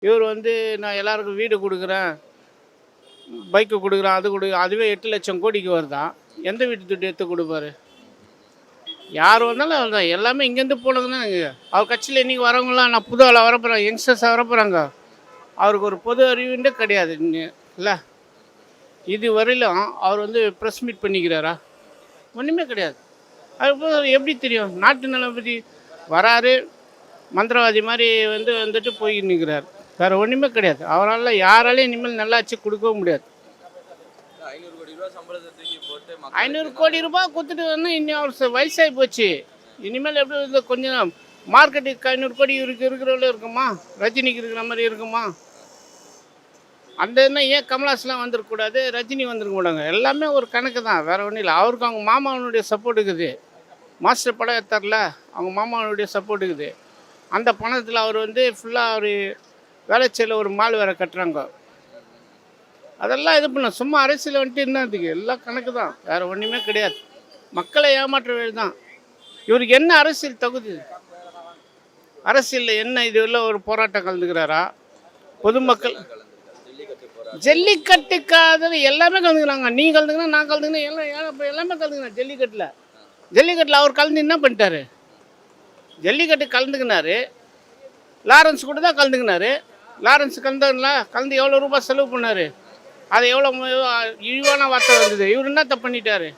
இவர் வந்து நான் எல்லாருக்கும் வீடு கொடுக்குறேன், பைக்கு கொடுக்குறேன், அது அதுவே 8 லட்சம் கோடிக்கு வருதான். எந்த வீட்டு துட்டு எடுத்து கொடுப்பாரு? யார் வந்தாலும் அவர் தான். எல்லாமே இங்கேருந்து போனதுன்னா அவர் கட்சியில் இன்றைக்கி வரவங்களாம் நான் புது ஆளாக வரப்போகிறேன், யங்ஸ்டர்ஸாக வரப்போகிறாங்க. அவருக்கு ஒரு பொது அறிவுன்றே கிடையாது இல்லை. இது வரையிலும் அவர் வந்து ப்ரெஸ் மீட் பண்ணிக்கிறாரா? ஒன்றுமே கிடையாது. அது எப்படி தெரியும்? நாட்டு நலம் பற்றி வராரு, மந்திரவாதி மாதிரி வந்துட்டு போய் நிற்கிறார். வேறு ஒன்றுமே கிடையாது. அவரால் யாராலையும் இனிமேல் நல்லாட்சி கொடுக்கவும் முடியாது. 500 கோடி ரூபாய் கொடுத்துட்டு வந்து இன்னும் அவர் வயசாகி போச்சு. இனிமேல் எப்படி வந்து கொஞ்சம் மார்க்கெட்டுக்கு 500 கோடி இருக்கிறவங்கள இருக்குமா? ரஜினிக்கு இருக்கிற மாதிரி இருக்குமா? அந்த என்ன ஏன் கமல்ஹாசன்லாம் வந்துருக்கக்கூடாது, ரஜினி வந்துருக்க கூடாங்க. எல்லாமே ஒரு கணக்கு தான், வேறு ஒன்றும் இல்லை. அவருக்கு அவங்க மாமாவனுடைய சப்போர்ட் இருக்குது. மாஸ்டர் படம் எடுத்தார்ல, அவங்க மாமாவனுடைய சப்போர்ட் இருக்குது. அந்த பணத்தில் அவர் வந்து ஃபுல்லாக அவர் வேலைச்சேரியில் ஒரு மால் வேறு கட்டுறாங்க. அதெல்லாம் இது பண்ண சும்மா அரசியல் வந்துட்டு என்னதுக்கு? எல்லாம் கணக்கு தான், வேறு ஒன்றுமே கிடையாது. மக்களை ஏமாற்ற வேலை தான். இவருக்கு என்ன அரசியல் தகுதி? அரசியலில் என்ன இது ஒரு போராட்டம் கலந்துக்கிறாரா? பொதுமக்கள் ஜல்லிக்கட்டுக்காக எல்லாமே கலந்துக்கிறாங்க. நீ கலந்துக்கணும், நான் கலந்துக்கணும், எல்லாம் எல்லாமே கலந்துக்கிறேன் ஜல்லிக்கட்டில் அவர் கலந்து என்ன பண்ணிட்டாரு? ஜல்லிக்கட்டு கலந்துக்கினாரு, லாரன்ஸ் கூட தான் கலந்துக்கினாரு. லாரன்ஸ் கலந்து எவ்வளோ ரூபாய் செலவு பண்ணார்? அது எவ்வளோ இழிவான வார்த்தை வந்தது. இவர் என்ன தப்பு பண்ணிட்டாரு?